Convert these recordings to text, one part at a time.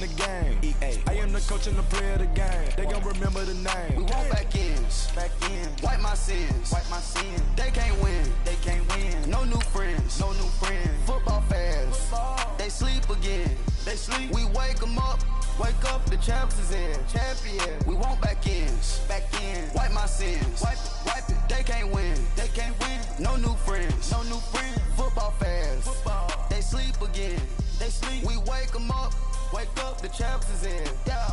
the game. I am the coach and the player of the game. They gon' remember the name. We want back ends. Wipe my sins. They can't win. No new friends. Football fans. They sleep again. We wake them up. Wake up, the champs is in. Champion. We want back ends. Wipe my sins. Wipe it. They can't win. No new friends. Football fans. They sleep again. We wake them up. Wake up, the champs is in. Yeah.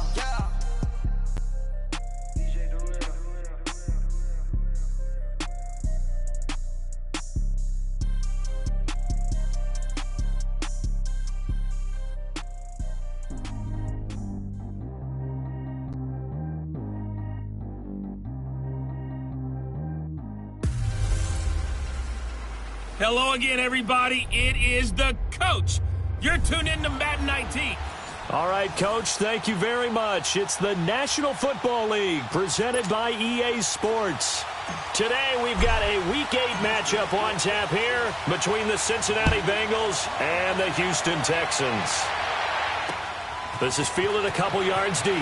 Hello again, everybody. It is the coach. You're tuned in to Madden 19. All right, Coach, thank you very much. It's the National Football League presented by EA Sports. Today, we've got a Week 8 matchup on tap here between the Cincinnati Bengals and the Houston Texans. This is fielded a couple yards deep.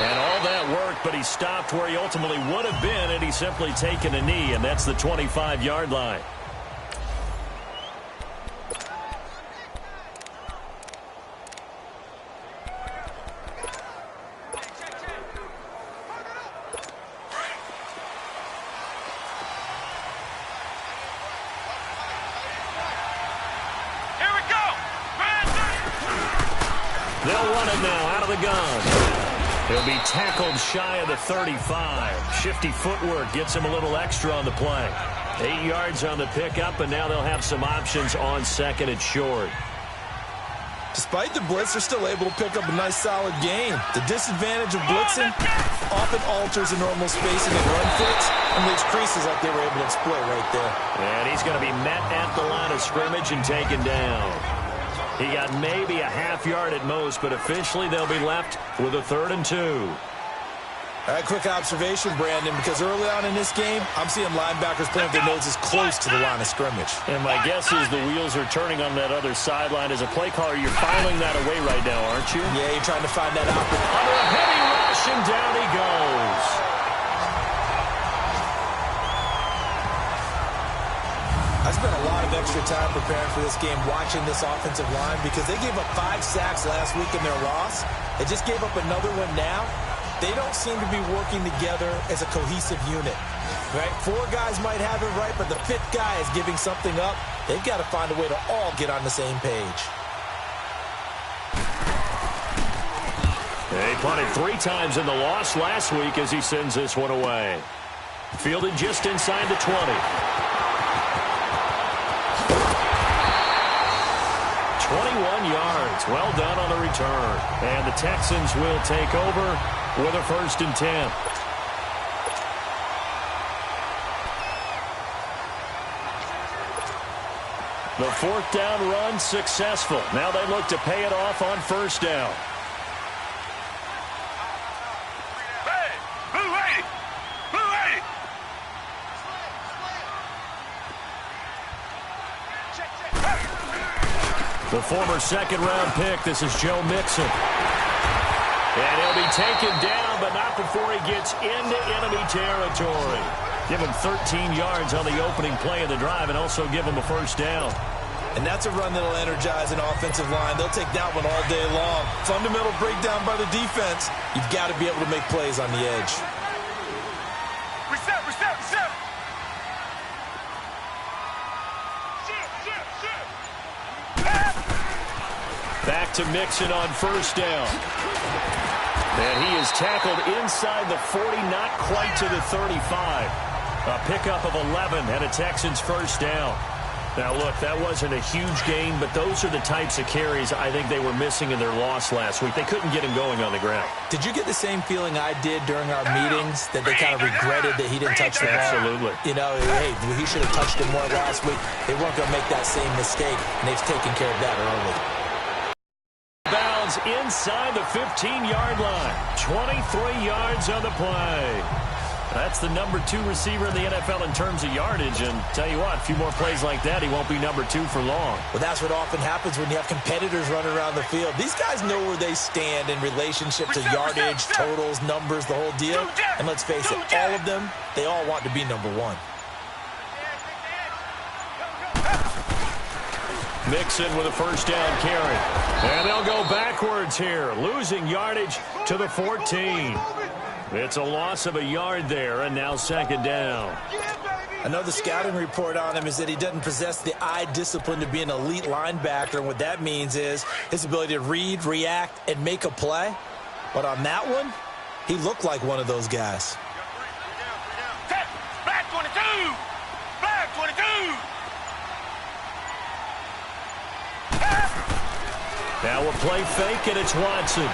And all that worked, but he stopped where he ultimately would have been had he simply taken a knee, and that's the 25-yard line. Here we go. They'll run it now out of the gun. He'll be tackled shy of the 35. Shifty footwork gets him a little extra on the play. 8 yards on the pickup, and now they'll have some options on second and short. Despite the blitz, they're still able to pick up a nice, solid gain. The disadvantage of blitzing often alters the normal spacing and run fits and leaves creases like they were able to exploit right there. And he's going to be met at the line of scrimmage and taken down. He got maybe a half yard at most, but officially they'll be left with a 3rd and 2. All right, quick observation, Brandon, because early on in this game, I'm seeing linebackers playing with their noses close to the line of scrimmage. And my guess is the wheels are turning on that other sideline. As a play caller, you're filing that away right now, aren't you? Yeah, you're trying to find that out. Under a heavy rush, and down he goes. I spent a lot of extra time preparing for this game watching this offensive line because they gave up 5 sacks last week in their loss. They just gave up another one now. They don't seem to be working together as a cohesive unit. Right? 4 guys might have it right, but the 5th guy is giving something up. They've got to find a way to all get on the same page. They punted 3 times in the loss last week as he sends this one away. Fielded just inside the 20. 21 yards. Well done on the return. And the Texans will take over with a 1st and 10. The 4th down run successful. Now they look to pay it off on 1st down. The former 2nd-round pick, this is Joe Mixon. And he'll be taken down, but not before he gets into enemy territory. Give him 13 yards on the opening play of the drive and also give him a 1st down. And that's a run that'll energize an offensive line. They'll take that one all day long. Fundamental breakdown by the defense. You've got to be able to make plays on the edge. Reset. Back to Mixon on 1st down. And he is tackled inside the 40, not quite to the 35. A pickup of 11 and a Texans 1st down. Now, look, that wasn't a huge gain, but those are the types of carries I think they were missing in their loss last week. They couldn't get him going on the ground. Did you get the same feeling I did during our meetings, that they kind of regretted that he didn't touch the ball? Absolutely. You know, hey, he should have touched it more last week. They weren't going to make that same mistake, and they've taken care of that early. Bounds inside the 15-yard line. 23 yards on the play. That's the number 2 receiver in the NFL in terms of yardage. And tell you what, a few more plays like that, he won't be number 2 for long. Well, that's what often happens when you have competitors running around the field. These guys know where they stand in relationship to yardage, totals, numbers, the whole deal. And let's face it, all of them, they all want to be number 1. Mixon with a first down carry. And they'll go backwards here, losing yardage to the 14. It's a loss of a yard there, and now second down. Another scouting report on him is that he doesn't possess the eye discipline to be an elite linebacker, and what that means is his ability to read, react, and make a play. But on that one, he looked like one of those guys. Black 22! Black 22! Now a play fake, and it's Watson.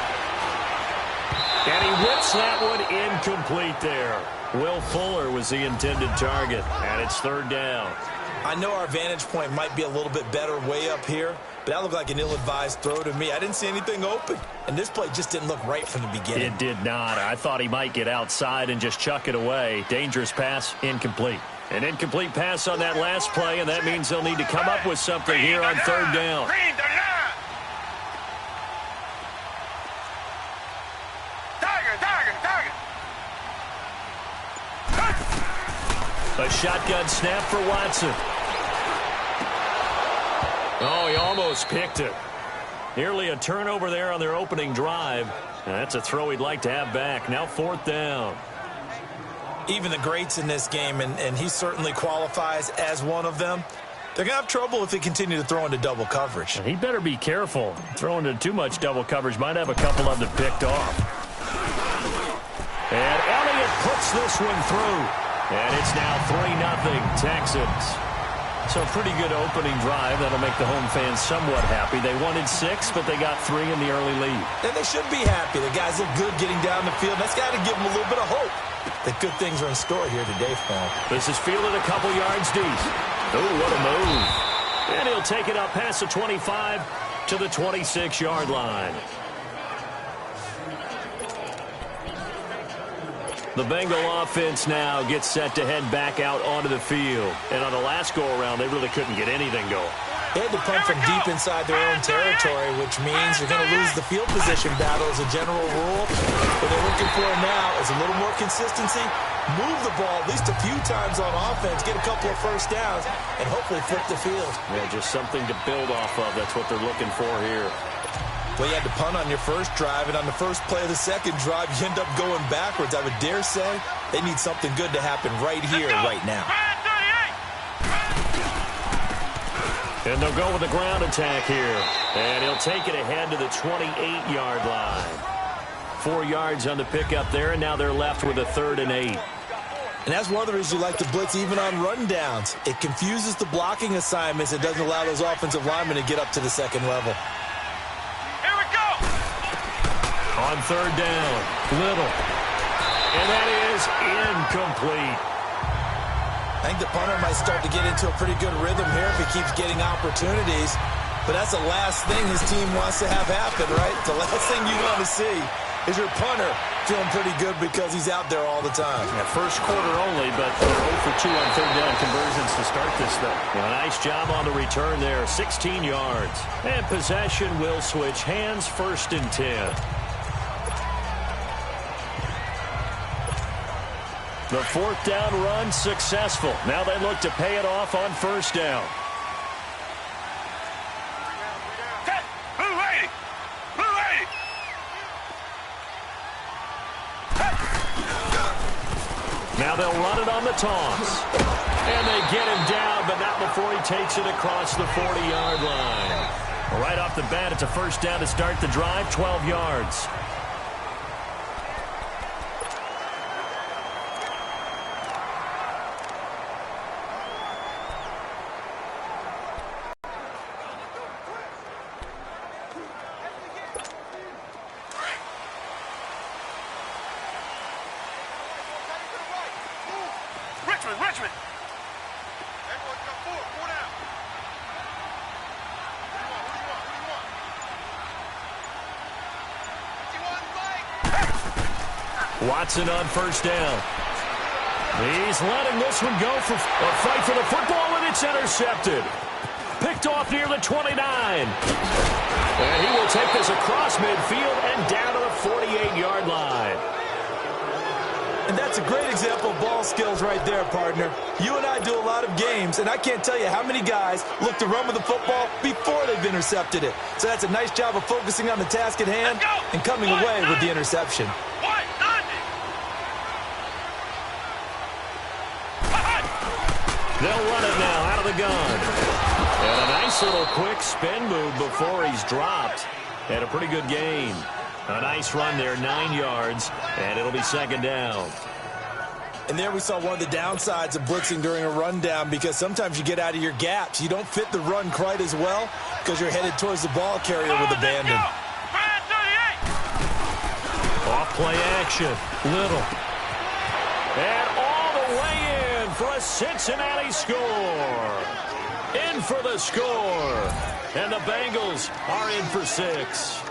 And he whips that one incomplete there. Will Fuller was the intended target, and it's third down. I know our vantage point might be a little bit better way up here, but that looked like an ill-advised throw to me. I didn't see anything open, and this play just didn't look right from the beginning. It did not. I thought he might get outside and just chuck it away. Dangerous pass, incomplete. An incomplete pass on that last play, and that means they'll need to come up with something here on third down. A shotgun snap for Watson. Oh, he almost picked it. Nearly a turnover there on their opening drive. And that's a throw he'd like to have back. Now fourth down. Even the greats in this game, and he certainly qualifies as one of them, they're going to have trouble if they continue to throw into double coverage. And he better be careful. Throwing into too much double coverage might have a couple of them picked off. And Elliott puts this one through. And it's now 3-0 Texans. So a pretty good opening drive. That'll make the home fans somewhat happy. They wanted 6, but they got 3 in the early lead. And they should be happy. The guys look good getting down the field. That's got to give them a little bit of hope that good things are in store here today for them. This is fielded a couple yards deep. Oh, what a move. And he'll take it up past the 25 to the 26-yard line. The Bengal offense now gets set to head back out onto the field. And on the last go-around, they really couldn't get anything going. They had to punt from deep inside their own territory, which means you're going to lose the field position battle as a general rule. What they're looking for now is a little more consistency, move the ball at least a few times on offense, get a couple of first downs, and hopefully flip the field. Yeah, just something to build off of. That's what they're looking for here. Well, you had to punt on your first drive, and on the first play of the second drive, you end up going backwards. I would dare say they need something good to happen right here, right now. And they'll go with the ground attack here. And he'll take it ahead to the 28-yard line. 4 yards on the pickup there, and now they're left with a 3rd and 8. And that's one of the reasons you like to blitz even on rundowns. It confuses the blocking assignments. It doesn't allow those offensive linemen to get up to the second level. On third down, Little. And that is incomplete. I think the punter might start to get into a pretty good rhythm here if he keeps getting opportunities. But that's the last thing his team wants to have happen, right? The last thing you want to see is your punter feeling pretty good because he's out there all the time. Yeah, first quarter only, but 0 for 2 on third down conversions to start this thing. Yeah, nice job on the return there, 16 yards. And possession will switch hands, 1st and 10. The 4th down run successful. Now they look to pay it off on 1st down. Now they'll run it on the toss. And they get him down, but not before he takes it across the 40-yard line. Right off the bat, it's a 1st down to start the drive, 12 yards. Richmond. Watson on 1st down. He's letting this one go for a fight for the football, and it's intercepted. Picked off near the 29. And he will take this across midfield and down to the 48-yard line. And that's a great example of ball skills right there, partner. You and I do a lot of games, and I can't tell you how many guys look to run with the football before they've intercepted it. So that's a nice job of focusing on the task at hand and coming away with the interception. They'll run it now out of the gun. And a nice little quick spin move before he's dropped. And a pretty good gain. A nice run there, 9 yards, and it'll be second down. And there we saw one of the downsides of blitzing during a rundown, because sometimes you get out of your gaps. You don't fit the run quite as well because you're headed towards the ball carrier with abandon. Off play action. Little. And all the way in for a Cincinnati score. In for the score. And the Bengals are in for 6.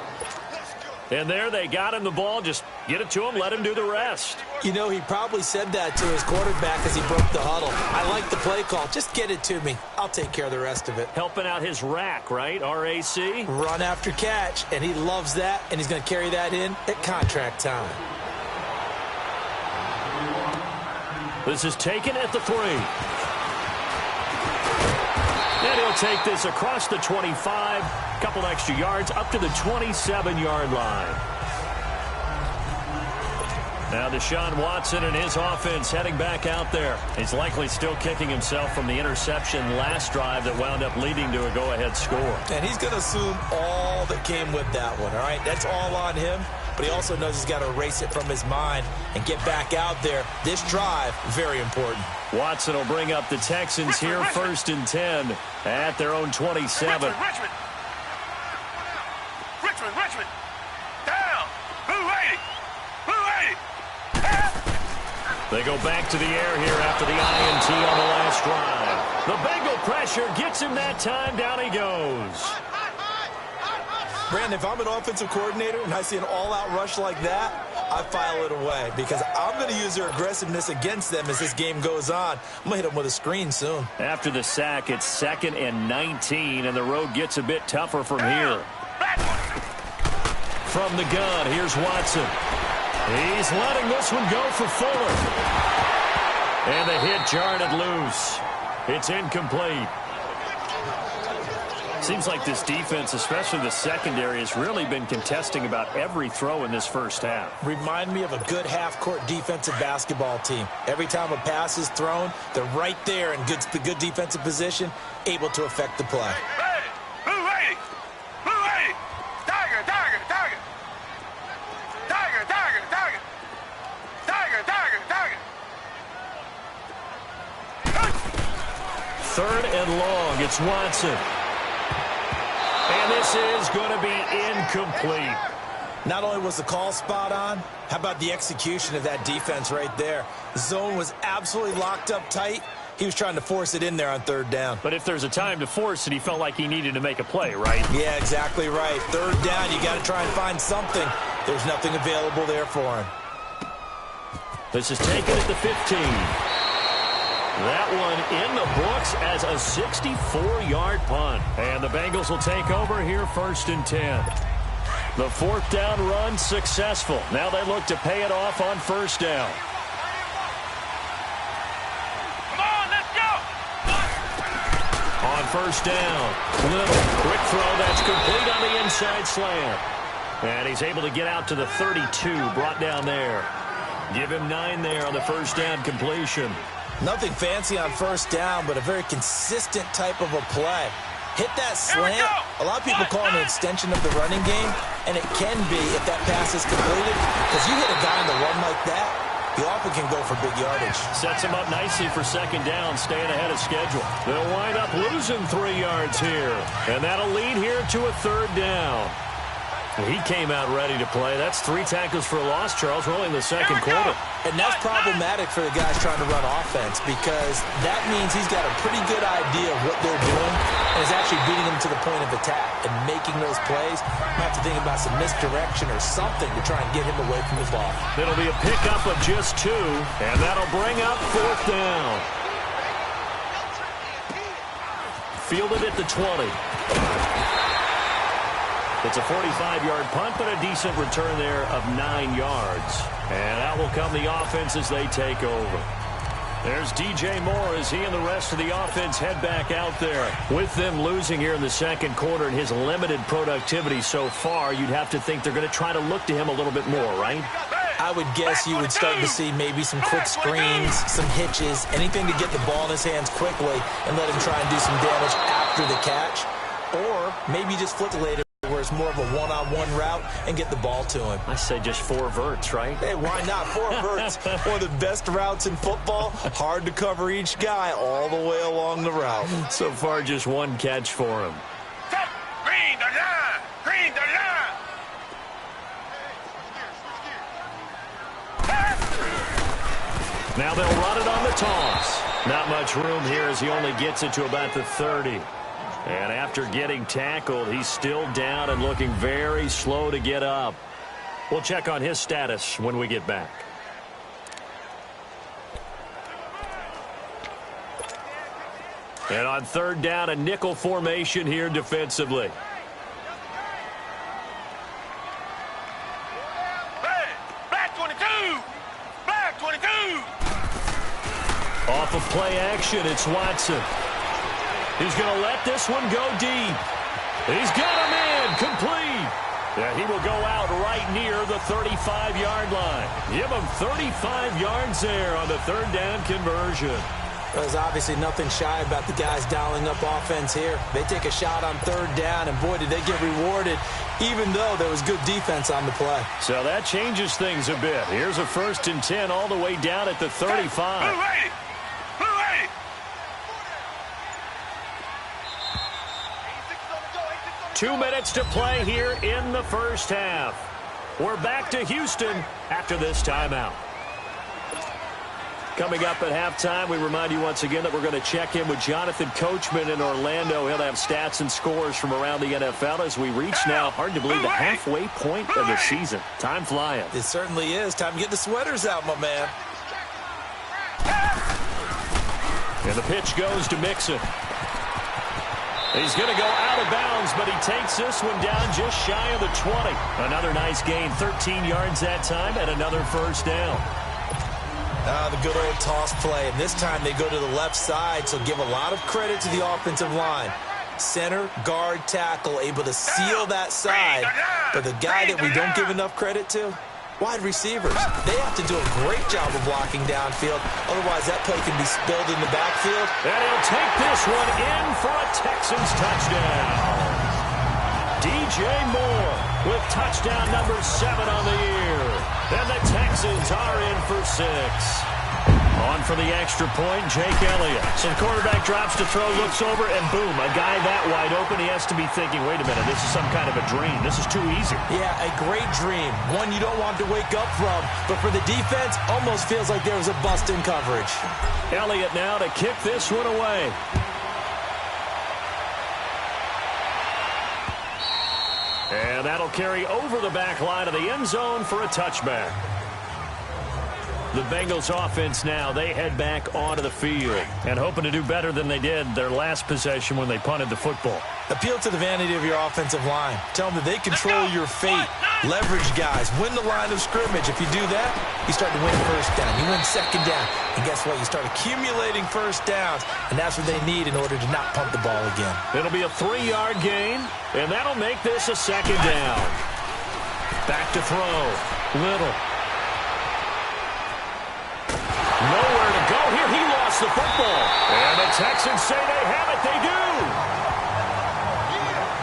And there they got him the ball. Just get it to him, let him do the rest. You know, he probably said that to his quarterback as he broke the huddle. I like the play call. Just get it to me. I'll take care of the rest of it. Helping out his rack, right? RAC? Run after catch, and he loves that, and he's going to carry that in at contract time. This is taken at the 3. And he'll take this across the 25, couple extra yards, up to the 27-yard line. Now Deshaun Watson and his offense heading back out there. He's likely still kicking himself from the interception last drive that wound up leading to a go-ahead score. And he's going to assume all that came with that one, all right? That's all on him, but he also knows he's got to erase it from his mind and get back out there. This drive, very important. Watson will bring up the Texans here, first and 10 at their own 27. Richmond. Down. 280. They go back to the air here after the INT on the last drive. The Bengal pressure gets him that time. Down he goes. Brandon, if I'm an offensive coordinator and I see an all-out rush like that, I file it away because I'm going to use their aggressiveness against them as this game goes on. I'm going to hit them with a screen soon. After the sack, it's 2nd and 19, and the road gets a bit tougher from here. From the gun, here's Watson. He's letting this one go for Fuller. And the hit jarred it loose. It's incomplete. Seems like this defense, especially the secondary, has really been contesting about every throw in this first half. Remind me of a good half-court defensive basketball team. Every time a pass is thrown, they're right there in good defensive position, able to affect the play. Third and long, it's Watson. And this is going to be incomplete. Not only was the call spot on, how about the execution of that defense right there? The zone was absolutely locked up tight. He was trying to force it in there on 3rd down. But if there's a time to force it, he felt like he needed to make a play, right? Yeah, exactly right. 3rd down, you got to try and find something. There's nothing available there for him. This is taken at the 15. That one in the books as a 64-yard punt. And the Bengals will take over here, 1st and 10. The 4th down run successful. Now they look to pay it off on 1st down. Come on, let's go. On 1st down, Little, quick throw that's complete on the inside slant. And he's able to get out to the 32, brought down there. Give him 9 there on the 1st down completion. Nothing fancy on 1st down, but a very consistent type of a play. Hit that slant. A lot of people call it an extension of the running game, and it can be if that pass is completed, because you hit a guy on the run like that, you often can go for big yardage. Sets him up nicely for 2nd down, staying ahead of schedule. They'll wind up losing 3 yards here, and that'll lead here to a 3rd down. He came out ready to play. That's 3 tackles for a loss, Charles. We're only in the second quarter. And that's problematic for the guys trying to run offense because that means he's got a pretty good idea of what they're doing and is actually beating them to the point of attack and making those plays. Might have to think about some misdirection or something to try and get him away from the ball. It'll be a pickup of just 2, and that'll bring up 4th down. Fielded at the 20. It's a 45-yard punt, but a decent return there of 9 yards. And out will come the offense as they take over. There's DJ Moore as he and the rest of the offense head back out there. With them losing here in the second quarter and his limited productivity so far, you'd have to think they're going to try to look to him a little bit more, right? I would guess you would start to see maybe some quick screens, some hitches, anything to get the ball in his hands quickly and let him try and do some damage after the catch. Or maybe just flip later, where it's more of a one-on-one route and get the ball to him. I say just 4 verts, right? Hey, why not? 4 verts. One of the best routes in football. Hard to cover each guy all the way along the route. So far, just 1 catch for him. Green the line! Green the line! Now they'll run it on the toss. Not much room here as he only gets it to about the 30. And after getting tackled, he's still down and looking very slow to get up. We'll check on his status when we get back. And on 3rd down, a nickel formation here defensively. Black 22! Black 22! Off of play action, it's Watson. He's going to let this one go deep. He's got him in, complete. And he will go out right near the 35-yard line. Give him 35 yards there on the 3rd down conversion. There's obviously nothing shy about the guys dialing up offense here. They take a shot on 3rd down, and boy, did they get rewarded, even though there was good defense on the play. So that changes things a bit. Here's a 1st and 10 all the way down at the 35. 2 minutes to play here in the first half. We're back to Houston after this timeout. Coming up at halftime, we remind you once again that we're going to check in with Jonathan Coachman in Orlando. He'll have stats and scores from around the NFL as we reach now, hard to believe, the halfway point of the season. Time flying. It certainly is. Time to get the sweaters out, my man. And the pitch goes to Mixon. He's going to go out of bounds, but he takes this one down just shy of the 20. Another nice gain, 13 yards that time, and another 1st down. The good old toss play, and this time they go to the left side, so give a lot of credit to the offensive line. Center, guard, tackle, able to seal that side, but the guy that we don't give enough credit to, wide receivers. They have to do a great job of blocking downfield. Otherwise, that play can be spilled in the backfield. And he'll take this one in for a Texans touchdown. DJ Moore with touchdown number 7 on the year. And the Texans are in for 6. On for the extra point, Jake Elliott. So the quarterback drops to throw, looks over, and boom, a guy that wide open, he has to be thinking, wait a minute, this is some kind of a dream. This is too easy. Yeah, a great dream. One you don't want to wake up from. But for the defense, almost feels like there was a bust in coverage. Elliott now to kick this one away. And that'll carry over the back line of the end zone for a touchback. The Bengals offense now, they head back onto the field and hoping to do better than they did their last possession when they punted the football. Appeal to the vanity of your offensive line. Tell them that they control your fate. Leverage guys. Win the line of scrimmage. If you do that, you start to win 1st down. You win 2nd down. And guess what? You start accumulating 1st downs, and that's what they need in order to not punt the ball again. It'll be a 3-yard gain, and that'll make this a 2nd down. Back to throw. Little. Nowhere to go here. He lost the football. And the Texans say they have it. They do.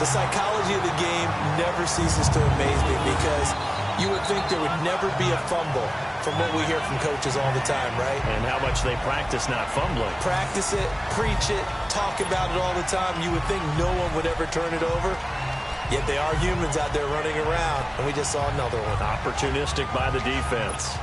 The psychology of the game never ceases to amaze me because you would think there would never be a fumble from what we hear from coaches all the time, right? And how much they practice not fumbling. Practice it, preach it, talk about it all the time. You would think no one would ever turn it over. Yet they are humans out there running around, and we just saw another one. Opportunistic by the defense.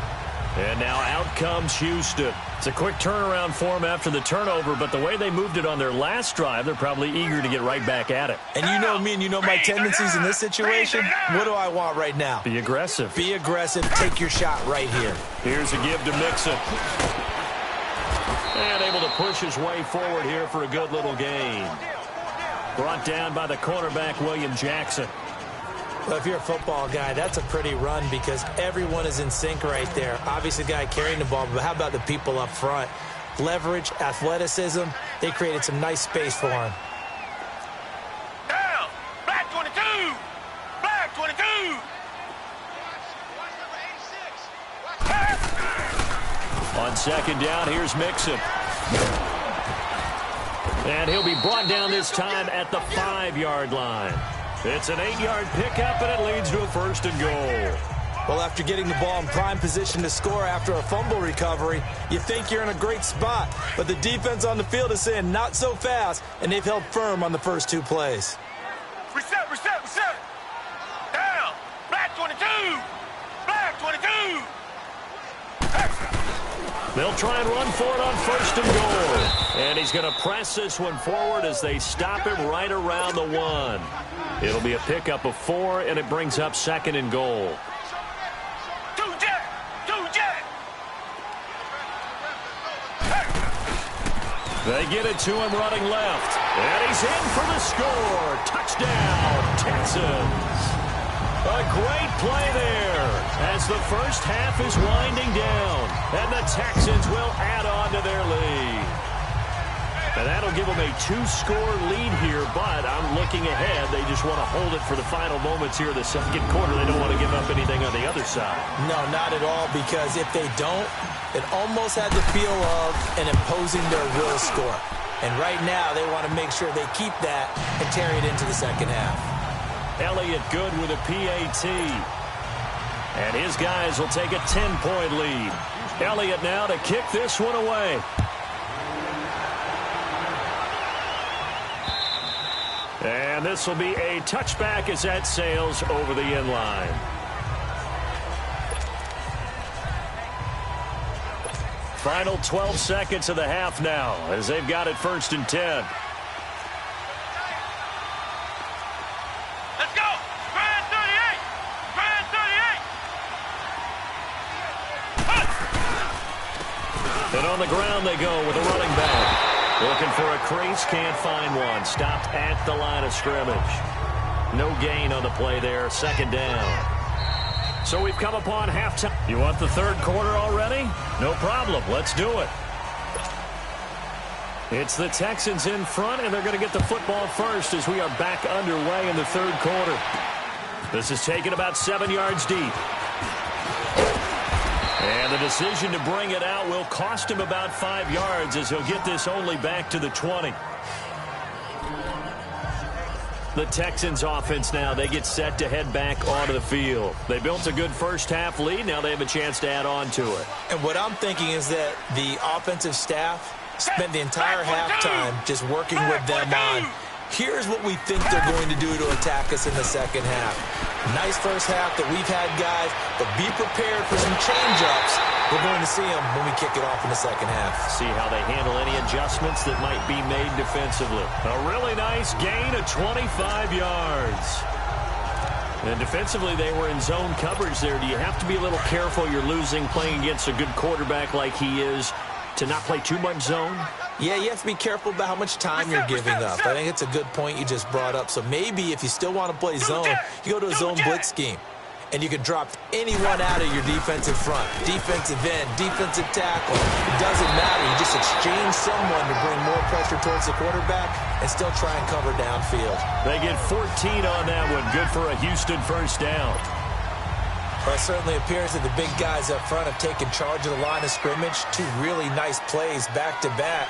And now out comes Houston. It's a quick turnaround for them after the turnover, but the way they moved it on their last drive, they're probably eager to get right back at it. And you know me and you know my tendencies in this situation. What do I want right now? Be aggressive. Be aggressive. Take your shot right here. Here's a give to Mixon. And able to push his way forward here for a good little gain. Brought down by the cornerback, William Jackson. Well, if you're a football guy, that's a pretty run because everyone is in sync right there. Obviously, the guy carrying the ball, but how about the people up front? Leverage, athleticism, they created some nice space for him. Down! Black 22! Black 22! On second down, here's Mixon. And he'll be brought down this time at the 5-yard line. It's an 8-yard pickup, and it leads to a 1st and goal. Well, after getting the ball in prime position to score after a fumble recovery, you think you're in a great spot. But the defense on the field is saying not so fast, and they've held firm on the first 2 plays. Reset, reset, reset! Down! Black 22! Black 22! They'll try and run for it on 1st and goal. And he's going to press this one forward as they stop him right around the 1. It'll be a pickup of 4, and it brings up 2nd and goal. Two jet! They get it to him running left. And he's in for the score. Touchdown, Texans. A great play there as the first half is winding down. And the Texans will add on to their lead. And that'll give them a 2-score lead here, but I'm looking ahead. They just want to hold it for the final moments here in the second quarter. They don't want to give up anything on the other side. No, not at all, because if they don't, it almost had the feel of an imposing their will score. And right now, they want to make sure they keep that and carry it into the second half. Elliott good with a PAT. And his guys will take a 10-point lead. Elliott now to kick this one away. And this will be a touchback as that sails over the end line. Final 12 seconds of the half now as they've got it 1st and 10. Let's go! Grand 38! Grand 38! And on the ground they go with a running back. Looking for a crease, can't find one. Stopped at the line of scrimmage. No gain on the play there, 2nd down. So we've come upon halftime. You want the 3rd quarter already? No problem, let's do it. It's the Texans in front, and they're going to get the football first as we are back underway in the 3rd quarter. This is taken about 7 yards deep. And the decision to bring it out will cost him about 5 yards as he'll get this only back to the 20. The Texans offense now, they get set to head back onto the field. They built a good first half lead. Now they have a chance to add on to it. And what I'm thinking is that the offensive staff spent the entire halftime just working with them on, here's what we think they're going to do to attack us in the second half. Nice first half that we've had, guys, but be prepared for some change-ups. We're going to see them when we kick it off in the second half. See how they handle any adjustments that might be made defensively. A really nice gain of 25 yards. And defensively, they were in zone coverage there. Do you have to be a little careful? You're losing playing against a good quarterback like he is to not play too much zone? Yeah, you have to be careful about how much time you're giving up. I think it's a good point you just brought up. So maybe if you still want to play zone, you go to a zone blitz scheme. And you can drop anyone out of your defensive front. Defensive end, defensive tackle. It doesn't matter. You just exchange someone to bring more pressure towards the quarterback and still try and cover downfield. They get 14 on that one. Good for a Houston first down. Well, it certainly appears that the big guys up front have taken charge of the line of scrimmage. 2 really nice plays back-to-back.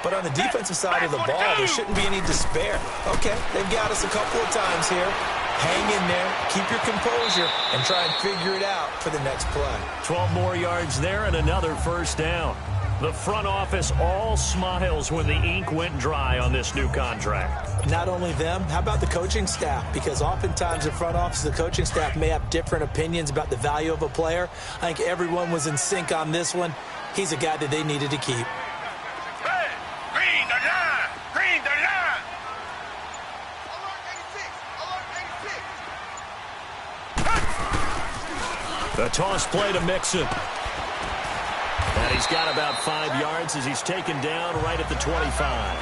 But on the defensive side of the ball, there shouldn't be any despair. Okay, they've got us a couple of times here. Hang in there, keep your composure, and try and figure it out for the next play. 12 more yards there and another first down. The front office all smiles when the ink went dry on this new contract. Not only them, how about the coaching staff? Because oftentimes the front office, the coaching staff may have different opinions about the value of a player. I think everyone was in sync on this one. He's a guy that they needed to keep. Hey, green the line! Green the line! The toss play to Mixon. And he's got about 5 yards as he's taken down right at the 25.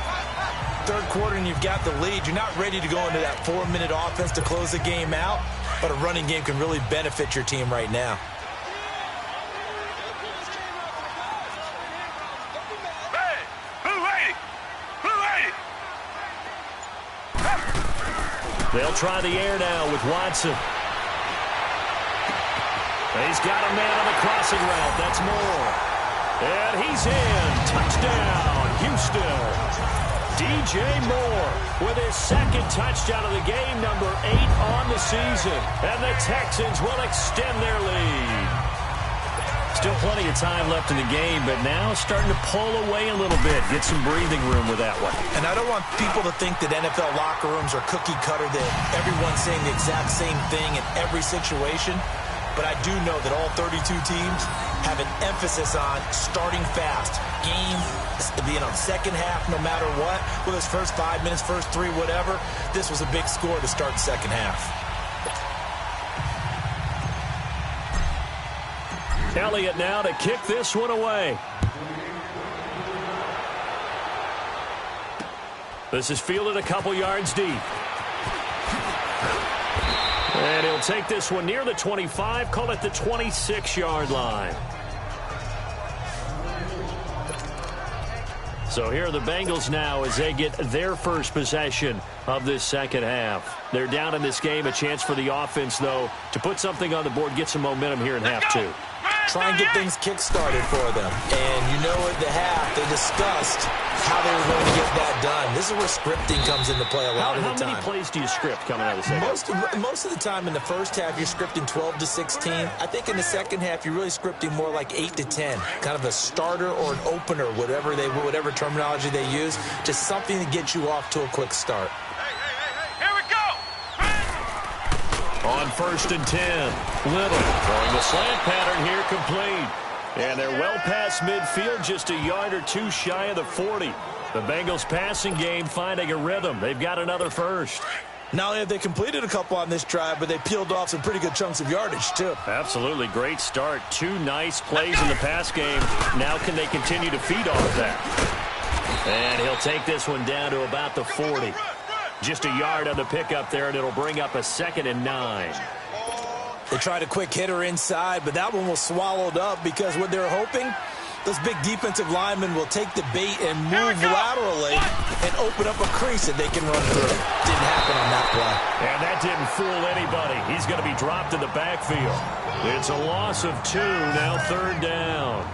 Third quarter and you've got the lead. You're not ready to go into that 4-minute offense to close the game out, but a running game can really benefit your team right now. Hey, blue lady! Blue lady! They'll try the air now with Watson. He's got a man on the crossing route. That's Moore. And he's in. Touchdown, Houston. DJ Moore with his second touchdown of the game, number 8 on the season. And the Texans will extend their lead. Still plenty of time left in the game, but now starting to pull away a little bit. Get some breathing room with that one. And I don't want people to think that NFL locker rooms are cookie cutter, that everyone's saying the exact same thing in every situation. But I do know that all 32 teams have an emphasis on starting fast. Game being on second half no matter what. Whether it's first 5 minutes, first 3, whatever. This was a big score to start the second half. Elliott now to kick this one away. This is fielded a couple yards deep. And he'll take this one near the 25, call it the 26-yard line. So here are the Bengals now as they get their first possession of this second half. They're down in this game. A chance for the offense, though, to put something on the board, get some momentum here in half 2. Try and get things kick-started for them. And you know at the half, they discussed how they were going to get that done. This is where scripting comes into play a lot of the time. How many plays do you script coming out of the second half? Most of the time in the first half, you're scripting 12 to 16. I think in the second half, you're really scripting more like 8 to 10. Kind of a starter or an opener, whatever terminology they use. Just something to get you off to a quick start. Here we go! On 1st and 10, Little throwing the slant pattern here complete. And they're well past midfield, just a yard or 2 shy of the 40. The Bengals passing game finding a rhythm. They've got another first. Not only have they completed a couple on this drive, but they peeled off some pretty good chunks of yardage, too. Absolutely. Great start. 2 nice plays in the pass game. Now can they continue to feed off that? And he'll take this one down to about the 40. Just a yard on the pickup there, and it'll bring up a 2nd and 9. They tried a quick hitter inside, but that one was swallowed up because what they're hoping, those big defensive linemen will take the bait and move laterally and open up a crease that they can run through. Didn't happen on that play. And that didn't fool anybody. He's going to be dropped in the backfield. It's a loss of 2, now 3rd down.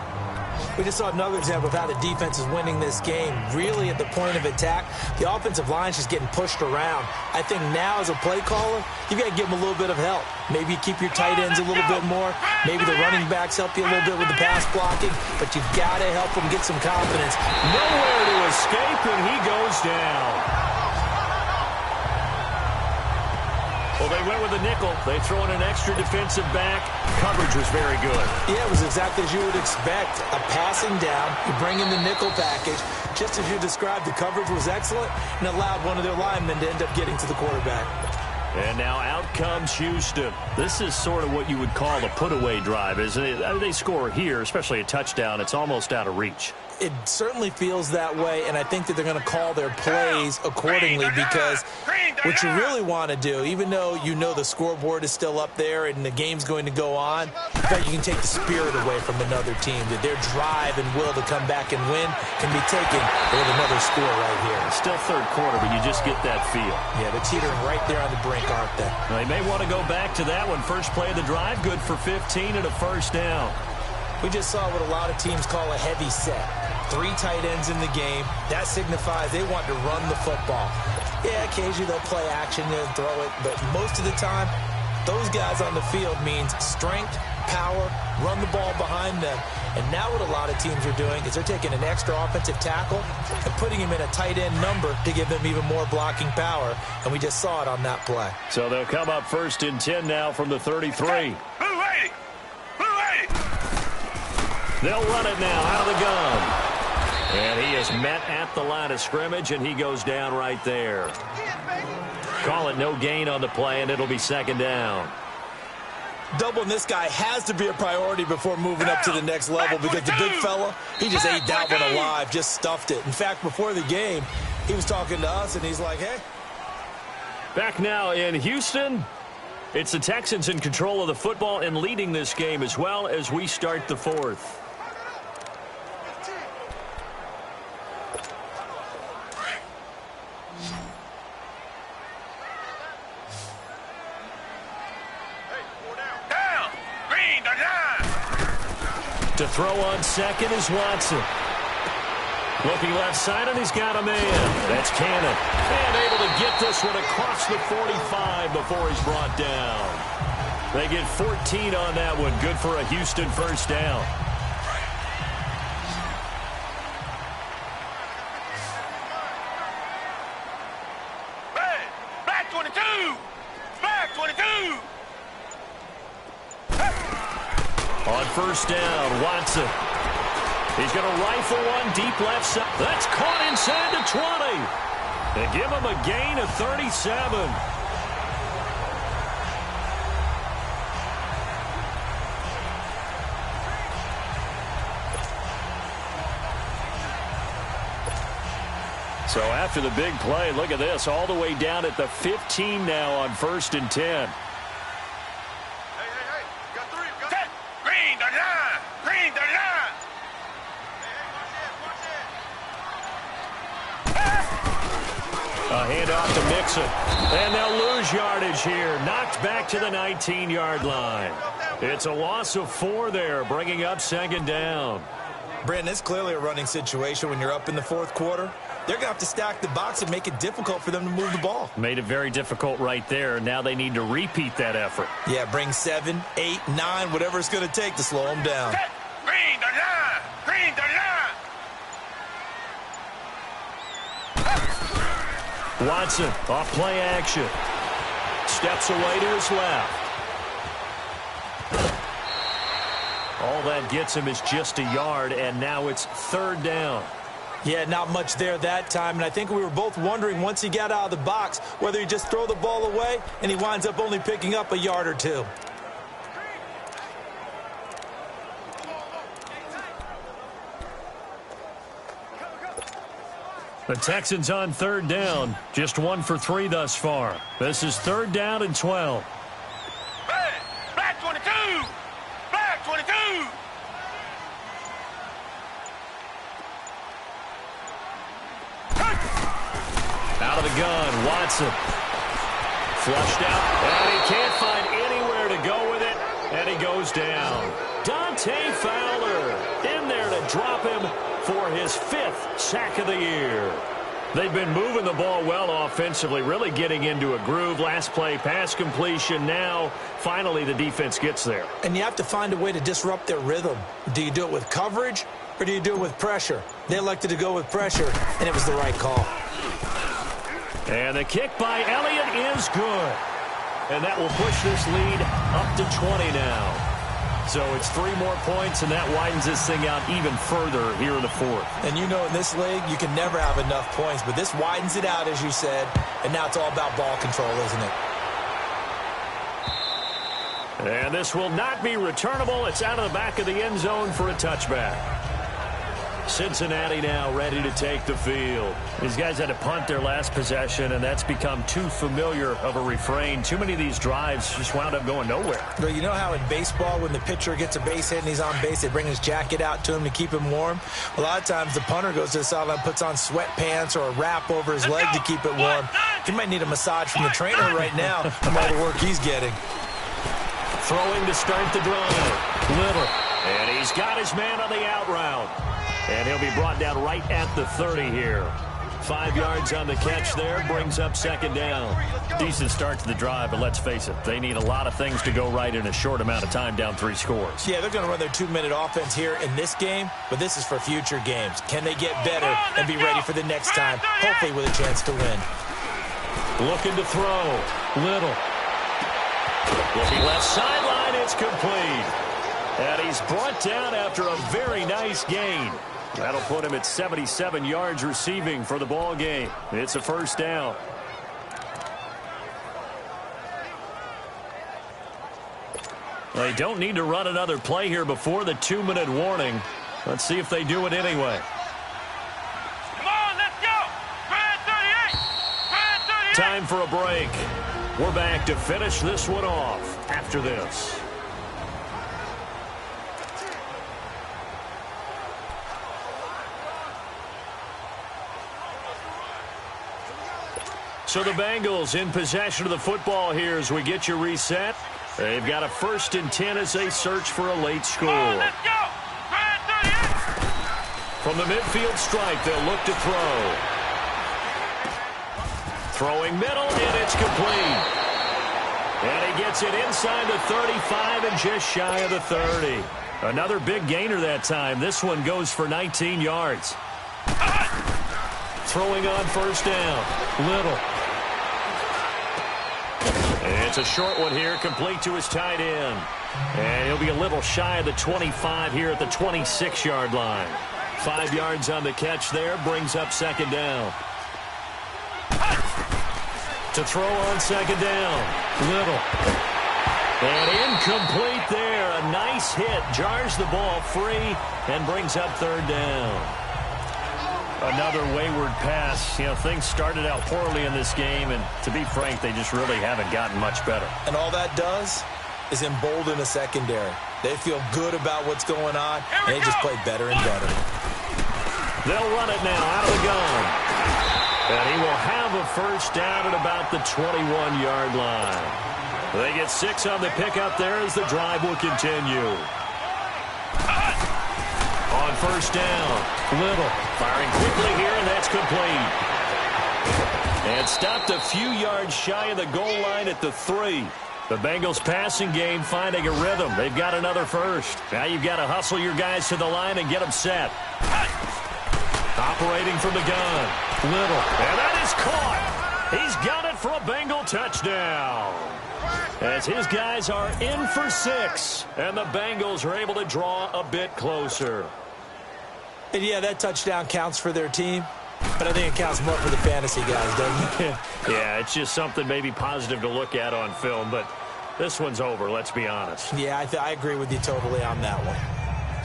We just saw another example of how the defense is winning this game. Really at the point of attack, the offensive line's just getting pushed around. I think now as a play caller, you got to give them a little bit of help. Maybe you keep your tight ends a little bit more. Maybe the running backs help you a little bit with the pass blocking. But you've got to help them get some confidence. Nowhere to escape, and he goes down. Well, they went with a nickel. They throw in an extra defensive back. Coverage was very good. Yeah, it was exactly as you would expect. A passing down, you bring in the nickel package. Just as you described, the coverage was excellent and allowed one of their linemen to end up getting to the quarterback. And now out comes Houston. This is sort of what you would call a put-away drive, isn't it? I mean, they score here, especially a touchdown. It's almost out of reach. It certainly feels that way, and I think that they're going to call their plays accordingly because what you really want to do, even though you know the scoreboard is still up there and the game's going to go on, in fact, you can take the spirit away from another team, that their drive and will to come back and win can be taken with another score right here. It's still third quarter, but you just get that feel. Yeah, they're teetering right there on the brink, aren't they? They may want to go back to that one. First play of the drive, good for 15 and a first down. We just saw what a lot of teams call a heavy set. 3 tight ends in the game. That signifies they want to run the football. Yeah, occasionally they'll play action and throw it, but most of the time, those guys on the field means strength, power, run the ball behind them. And now what a lot of teams are doing is they're taking an extra offensive tackle and putting him in a tight end number to give them even more blocking power. And we just saw it on that play. So they'll come up 1st and 10 now from the 33. They'll run it now out of the gun. And he is met at the line of scrimmage, and he goes down right there. Call it no gain on the play, and it'll be 2nd down. Doubling this guy has to be a priority before moving up to the next level because the big fella, he just ate that one alive, just stuffed it. In fact, before the game, he was talking to us, and he's like, hey. Back now in Houston. It's the Texans in control of the football and leading this game as well as we start the 4th. To throw on second is Watson. Looking left side, and he's got a man. That's Cannon. And able to get this one across the 45 before he's brought down. They get 14 on that one. Good for a Houston 1st down. Back 22! Back 22! On 1st down, Watson. He's going to rifle one deep left side. That's caught inside the 20. They give him a gain of 37. So after the big play, look at this, all the way down at the 15 now on 1st and 10. A handoff to Mixon. And they'll lose yardage here. Knocked back to the 19-yard line. It's a loss of 4 there, bringing up 2nd down. Brandon, it's clearly a running situation when you're up in the 4th quarter. They're going to have to stack the box and make it difficult for them to move the ball. Made it very difficult right there. Now they need to repeat that effort. Yeah, bring 7, 8, 9, whatever it's going to take to slow them down. Green the line! Green the line! Watson, off play action. Steps away to his left. All that gets him is just a yard, and now it's 3rd down. Yeah, not much there that time, and I think we were both wondering once he got out of the box whether he just throw the ball away and he winds up only picking up a yard or 2. The Texans on 3rd down. Just 1 for 3 thus far. This is 3rd down and 12. Black 22! Black 22! Out of the gun, Watson. Flushed out, and he can't find anywhere to go with it, and he goes down. Dante Fowler in there to drop him for his 5th sack of the year. They've been moving the ball well offensively, really getting into a groove. Last play, pass completion. Now, finally, the defense gets there. And you have to find a way to disrupt their rhythm. Do you do it with coverage, or do you do it with pressure? They elected to go with pressure, and it was the right call. And the kick by Elliott is good. And that will push this lead up to 20 now. So it's 3 more points, and that widens this thing out even further here in the 4th. And you know in this league, you can never have enough points, but this widens it out, as you said, and now it's all about ball control, isn't it? And this will not be returnable. It's out of the back of the end zone for a touchback. Cincinnati now ready to take the field. These guys had to punt their last possession, and that's become too familiar of a refrain. Too many of these drives just wound up going nowhere. But you know how in baseball, when the pitcher gets a base hit and he's on base, they bring his jacket out to him to keep him warm? A lot of times the punter goes to the sideline, puts on sweatpants or a wrap over his leg to keep it warm. He might need a massage from the trainer right now from all the work he's getting. Throwing to start the drive. Little. And he's got his man on the out route. And he'll be brought down right at the 30 here. 5 yards on the catch there, brings up second down. Decent start to the drive, but let's face it, they need a lot of things to go right in a short amount of time, down 3 scores. Yeah, they're going to run their 2-minute offense here in this game, but this is for future games. Can they get better and be ready for the next time, hopefully with a chance to win? Looking to throw. Little. Looking left sideline, it's complete. And he's brought down after a very nice gain. That'll put him at 77 yards receiving for the ball game. It's a first down. They don't need to run another play here before the 2-minute warning. Let's see if they do it anyway. Come on, let's go. Red 38. Red 38. Time for a break. We're back to finish this one off after this. So the Bengals in possession of the football here as we get you reset. They've got a 1st and 10 as they search for a late score. Let's go. Red 38. From the midfield stripe, they'll look to throw. Throwing middle, and it's complete. And he gets it inside the 35 and just shy of the 30. Another big gainer that time. This one goes for 19 yards. Throwing on first down. Little. It's a short one here, complete to his tight end. And he'll be a little shy of the 25 here at the 26-yard line. 5 yards on the catch there, brings up second down. To throw on second down. Little. And incomplete there. A nice hit. Jars the ball free and brings up third down. Another wayward pass. You know, things started out poorly in this game, and to be frank, they just really haven't gotten much better. And all that does is embolden a secondary. They feel good about what's going on, and they just play better and better. They'll run it now out of the gun. And he will have a first down at about the 21-yard line. They get 6 on the pickup there as the drive will continue. On first down, Little firing quickly here, and that's complete. And stopped a few yards shy of the goal line at the 3. The Bengals passing game finding a rhythm. They've got another first. Now you've got to hustle your guys to the line and get them set. Operating from the gun, Little. And that is caught. He's got it for a Bengal touchdown. As his guys are in for 6, and the Bengals are able to draw a bit closer. And yeah, that touchdown counts for their team, but I think it counts more for the fantasy guys, doesn't it? Yeah, it's just something maybe positive to look at on film, but this one's over, let's be honest. Yeah, I agree with you totally on that one.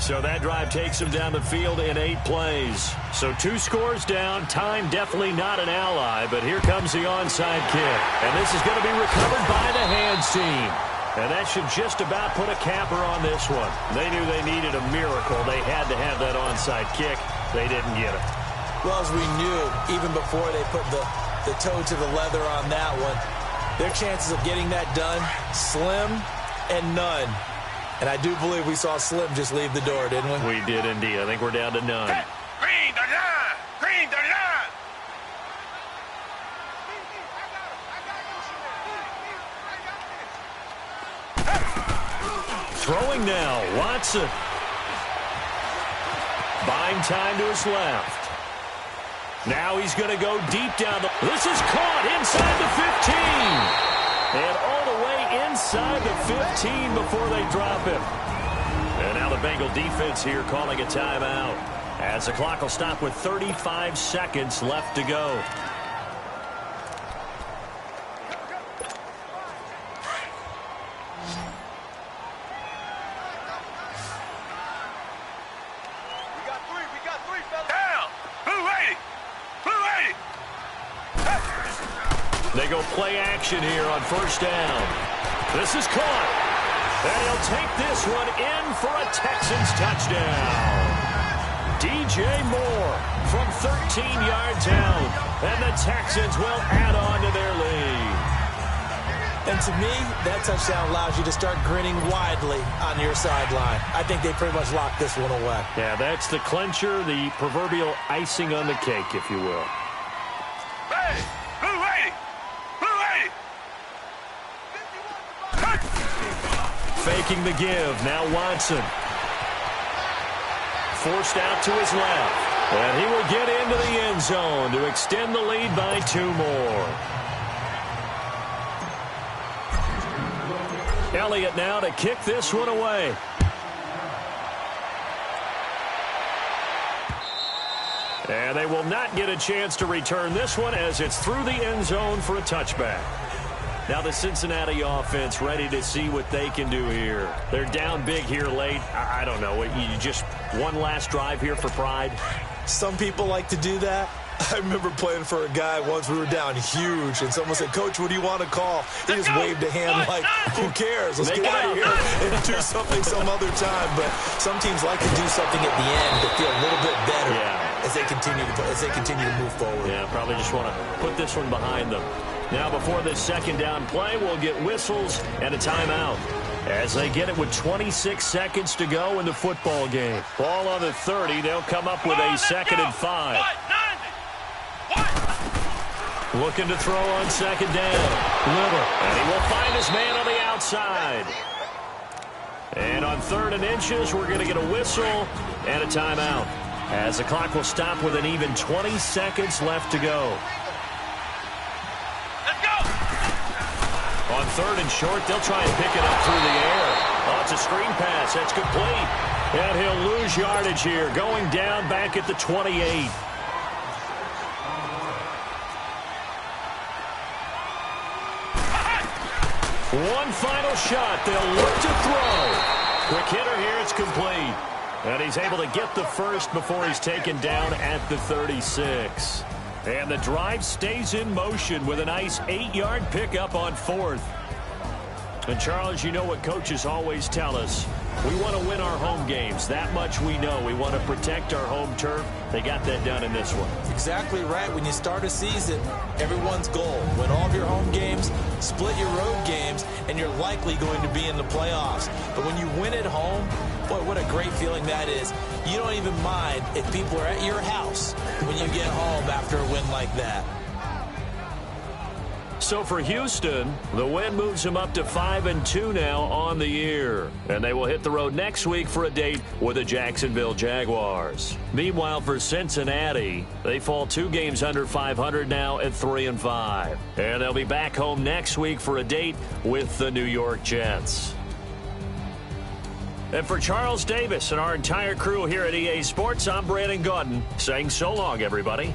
So that drive takes them down the field in 8 plays. So 2 scores down, time definitely not an ally, but here comes the onside kick. And this is going to be recovered by the hands team. And that should just about put a capper on this one. They knew they needed a miracle. They had to have that onside kick. They didn't get it. Well, as we knew, even before they put the toe to the leather on that one, their chances of getting that done, slim and none. And I do believe we saw Slim just leave the door, didn't we? We did indeed. I think we're down to none. Green the line. Green the line. Throwing now, Watson. Buying time to his left. Now he's going to go deep down. This is caught inside the 15. And all the way inside the 15 before they drop him. And now the Bengal defense here calling a timeout. As the clock will stop with 35 seconds left to go. They go play action here on first down. This is caught. And he'll take this one in for a Texans touchdown. DJ Moore from 13 yards out. And the Texans will add on to their lead. And to me, that touchdown allows you to start grinning widely on your sideline. I think they pretty much locked this one away. Yeah, that's the clincher, the proverbial icing on the cake, if you will. Faking the give. Now Watson. Forced out to his left. And he will get into the end zone to extend the lead by 2 more. Elliott now to kick this one away. And they will not get a chance to return this one as it's through the end zone for a touchback. Now the Cincinnati offense ready to see what they can do here. They're down big here late. I don't know. You just one last drive here for pride? Some people like to do that. I remember playing for a guy once. We were down huge, and someone said, "Coach, what do you want to call?" He just waved a hand like, "Who cares? Let's get out of here and do something some other time." But some teams like to do something at the end to feel a little bit better as they continue to move forward. Yeah, probably just want to put this one behind them. Now, before this second down play, we'll get whistles and a timeout as they get it with 26 seconds to go in the football game. Ball on the 30. They'll come up with a 2nd and 5. Looking to throw on second down. Little. And he will find his man on the outside. And on 3rd and inches, we're going to get a whistle and a timeout as the clock will stop with an even 20 seconds left to go. On 3rd and short, they'll try and pick it up through the air. Oh, it's a screen pass. That's complete. And he'll lose yardage here, going down back at the 28. One final shot. They'll look to throw. Quick hitter here. It's complete. And he's able to get the first before he's taken down at the 36. And the drive stays in motion with a nice 8-yard pickup on 4th. And, Charles, you know what coaches always tell us. We want to win our home games. That much we know. We want to protect our home turf. They got that done in this one. Exactly right. When you start a season, everyone's goal: win all of your home games, split your road games, and you're likely going to be in the playoffs. But when you win at home, boy, what a great feeling that is. You don't even mind if people are at your house when you get home after a win like that. So for Houston, the win moves them up to 5-2 now on the year. And they will hit the road next week for a date with the Jacksonville Jaguars. Meanwhile, for Cincinnati, they fall 2 games under 500 now at 3-5. And they'll be back home next week for a date with the New York Jets. And for Charles Davis and our entire crew here at EA Sports, I'm Brandon Gaudin saying so long, everybody.